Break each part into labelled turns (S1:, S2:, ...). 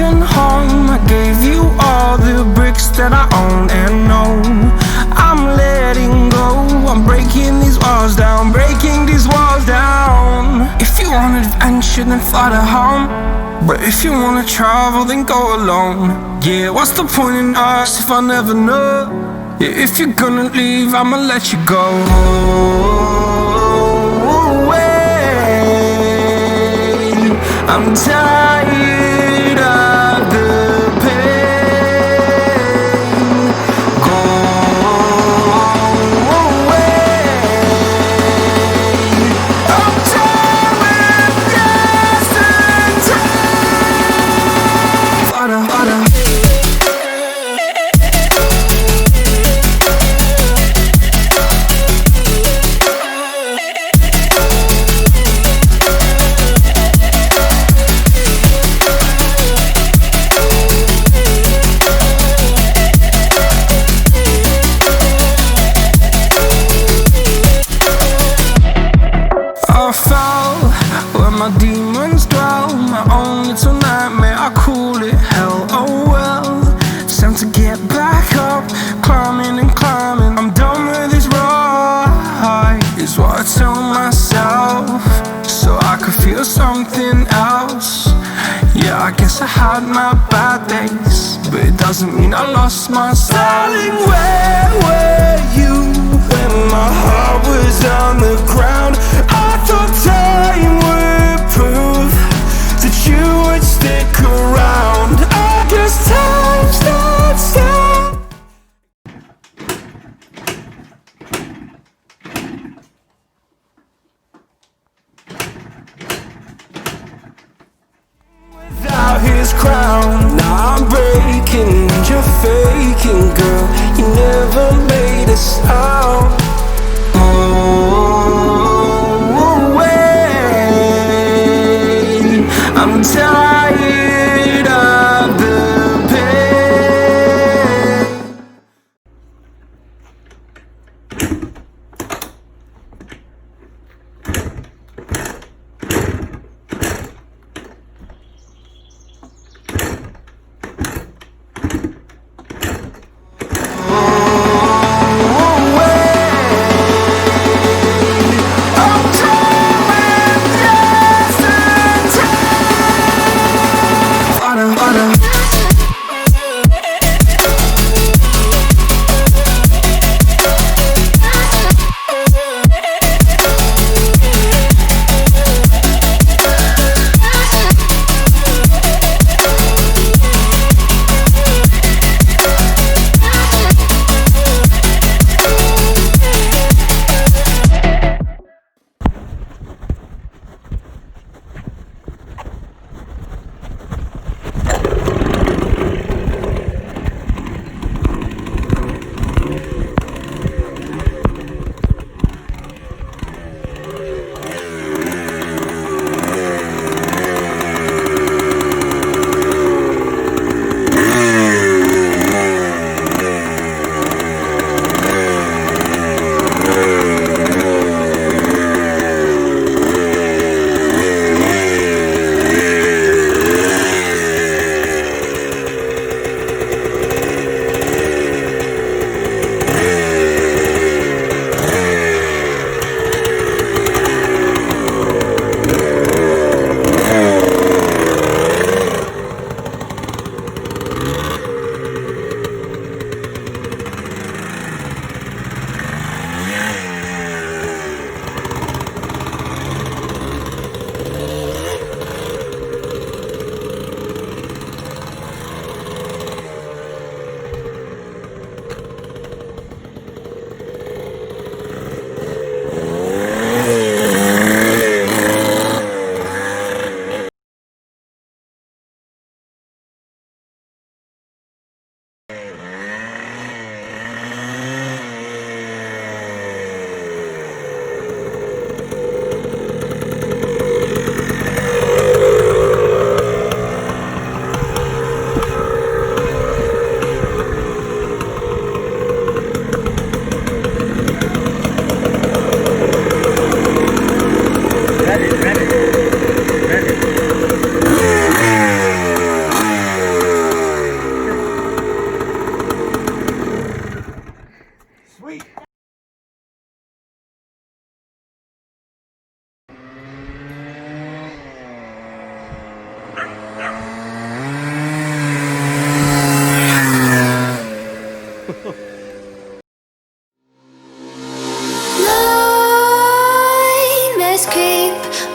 S1: broken home. I gave you all the bricks that I own and know. I'm letting go, I'm breaking these walls down, breaking these walls down. If you want adventure, then fly to home. But if you wanna travel, then go alone. Yeah, what's the point in us if I never know? Yeah, if you're gonna leave, I'ma let you go. I'm tired of the pain. Go away. I'm done with yesterday. Fada, fada. My demons dwell, my own little nightmare, I call it hell, oh well. It's time to get back up, climbing and climbing. I'm done with this ride, is what I tell myself, so I could feel something else. Yeah, I guess I had my bad days, but it doesn't mean I lost my style. Darling, where were you when my heart was on the ground? I thought time would prove that you would stick around. I guess time stood still. Without his crown, now I'm breaking and you're faking, girl.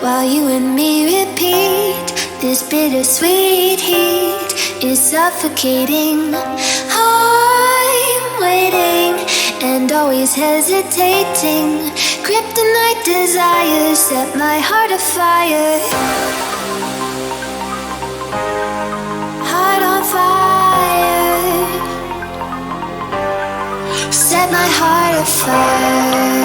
S1: while you and me repeat. This bittersweet heat is suffocating. I'm waiting and always hesitating. Kryptonite desires set my heart afire. Heart on fire. Set my heart afire.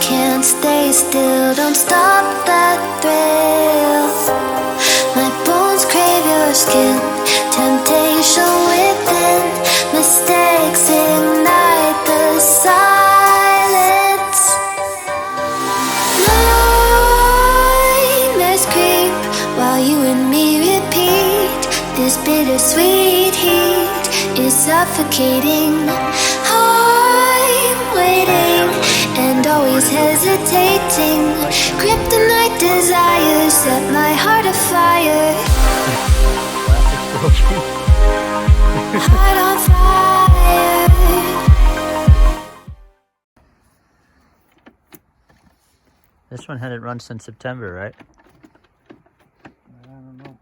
S1: Can't stay still, don't stop that thrill. My bones crave your skin, temptation within. Mistakes ignite the silence. Nightmares creep while you and me repeat. This bittersweet heat is suffocating. I'm waiting and always hesitating. Kryptonite desires set my heart afire. Heart on fire.
S2: This one hadn't run since September, right?
S3: I don't know.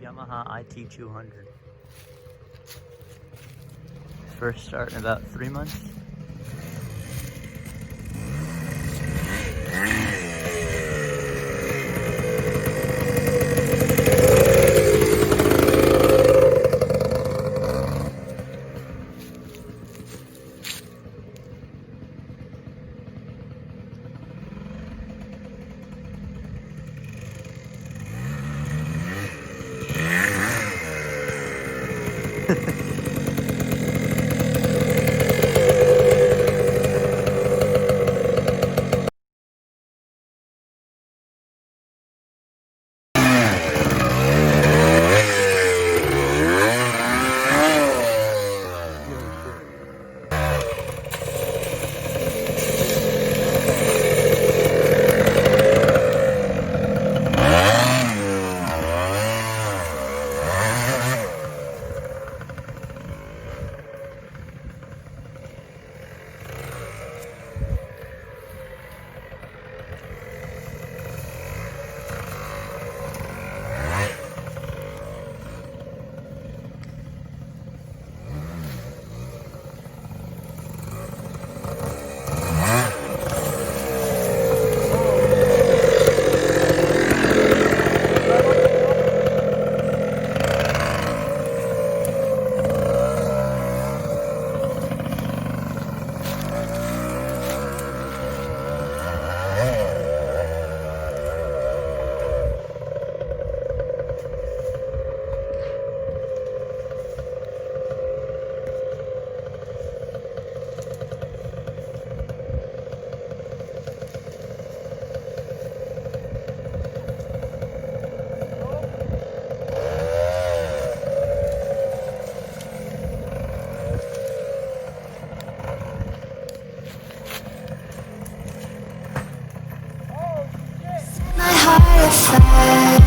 S2: Yamaha IT200. First start in about 3 months.
S1: terrified.